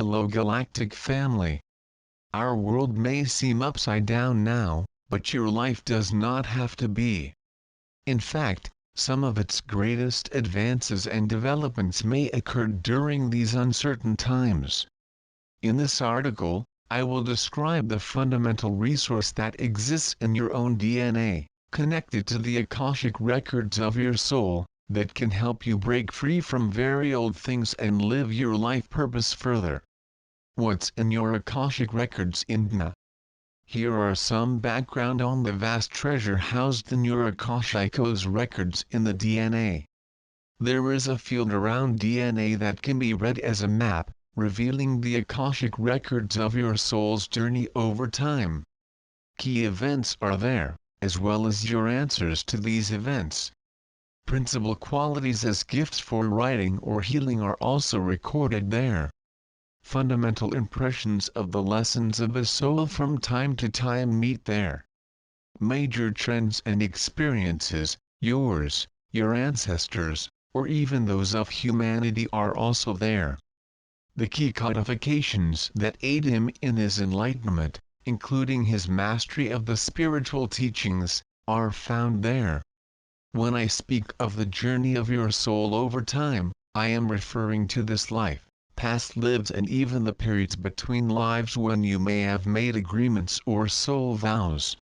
Hello Galactic family. Our world may seem upside down now, but your life does not have to be. In fact, some of its greatest advances and developments may occur during these uncertain times. In this article, I will describe the fundamental resource that exists in your own DNA, connected to the Akashic records of your soul, that can help you break free from very old things and live your life purpose further. What's in your Akashic records in DNA? Here are some background on the vast treasure housed in your Akashic's records in the DNA. There is a field around DNA that can be read as a map, revealing the Akashic records of your soul's journey over time. Key events are there, as well as your answers to these events. Principal qualities as gifts for writing or healing are also recorded there. Fundamental impressions of the lessons of a soul from time to time meet there. Major trends and experiences, yours, your ancestors, or even those of humanity are also there. The key codifications that aid him in his enlightenment, including his mastery of the spiritual teachings, are found there. When I speak of the journey of your soul over time, I am referring to this life, past lives and even the periods between lives when you may have made agreements or soul vows.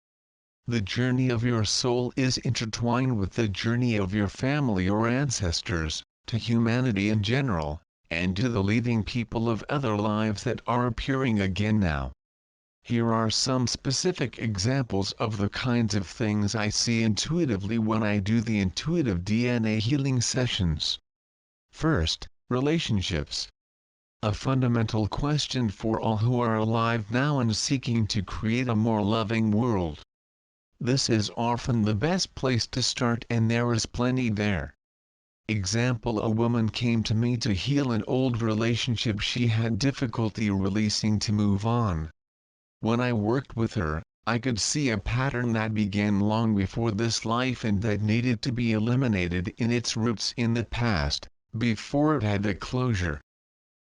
The journey of your soul is intertwined with the journey of your family or ancestors, to humanity in general, and to the leading people of other lives that are appearing again now. Here are some specific examples of the kinds of things I see intuitively when I do the intuitive DNA healing sessions. First, relationships. A fundamental question for all who are alive now and seeking to create a more loving world. This is often the best place to start, and there is plenty there. Example: a woman came to me to heal an old relationship she had difficulty releasing to move on. When I worked with her, I could see a pattern that began long before this life and that needed to be eliminated in its roots in the past, before it had a closure.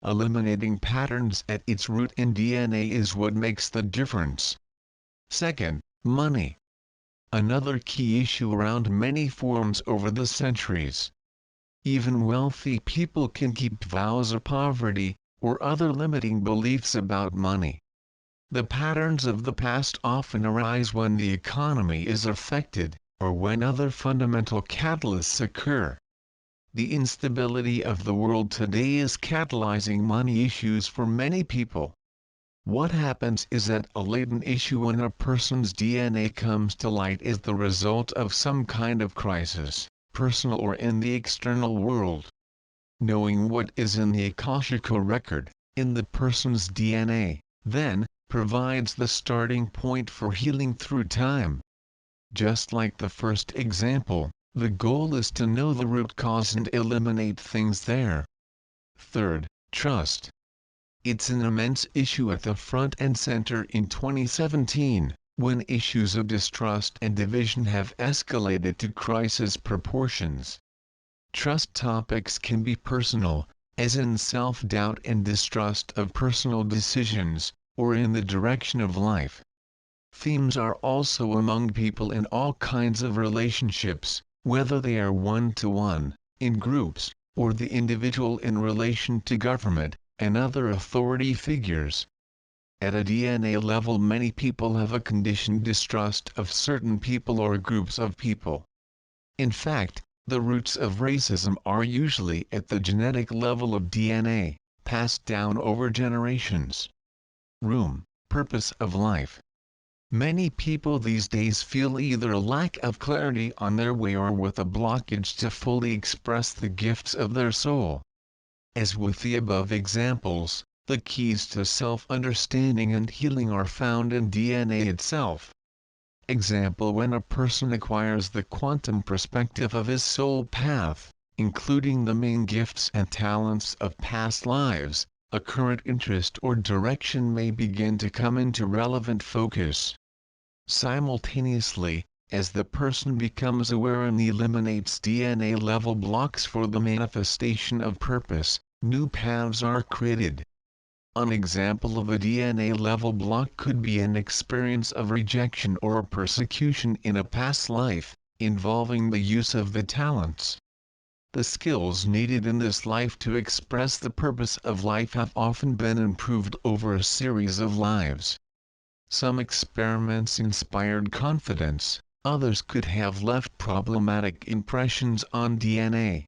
Eliminating patterns at its root in DNA is what makes the difference. Second, money. Another key issue around many forms over the centuries. Even wealthy people can keep vows of poverty, or other limiting beliefs about money. The patterns of the past often arise when the economy is affected, or when other fundamental catalysts occur. The instability of the world today is catalyzing money issues for many people. What happens is that a latent issue in a person's DNA comes to light as the result of some kind of crisis, personal or in the external world. Knowing what is in the Akashic record, in the person's DNA, then, provides the starting point for healing through time. Just like the first example, the goal is to know the root cause and eliminate things there. Third, trust. It's an immense issue at the front and center in 2017, when issues of distrust and division have escalated to crisis proportions. Trust topics can be personal, as in self-doubt and distrust of personal decisions, or in the direction of life. Themes are also among people in all kinds of relationships, whether they are one-to-one, in groups, or the individual in relation to government and other authority figures. At a DNA level, many people have a conditioned distrust of certain people or groups of people. In fact, the roots of racism are usually at the genetic level of DNA, passed down over generations. Purpose of life. Many people these days feel either a lack of clarity on their way or with a blockage to fully express the gifts of their soul. As with the above examples, the keys to self-understanding and healing are found in DNA itself. Example: when a person acquires the quantum perspective of his soul path, including the main gifts and talents of past lives, a current interest or direction may begin to come into relevant focus. Simultaneously, as the person becomes aware and eliminates DNA level blocks for the manifestation of purpose, new paths are created. An example of a DNA level block could be an experience of rejection or persecution in a past life, involving the use of the talents. The skills needed in this life to express the purpose of life have often been improved over a series of lives. Some experiments inspired confidence, others could have left problematic impressions on DNA.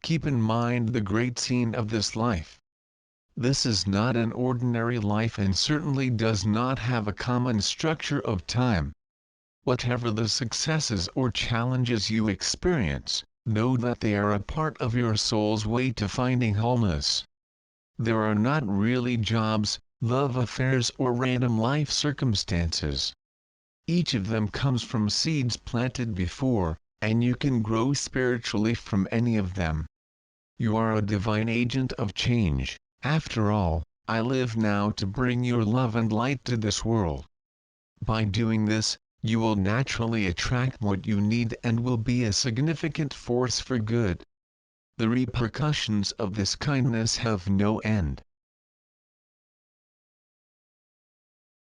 Keep in mind the great scene of this life. This is not an ordinary life and certainly does not have a common structure of time. Whatever the successes or challenges you experience, know that they are a part of your soul's way to finding wholeness. There are not really jobs, love affairs or random life circumstances. Each of them comes from seeds planted before, and you can grow spiritually from any of them. You are a divine agent of change. After all, I live now to bring your love and light to this world. By doing this, you will naturally attract what you need and will be a significant force for good. The repercussions of this kindness have no end.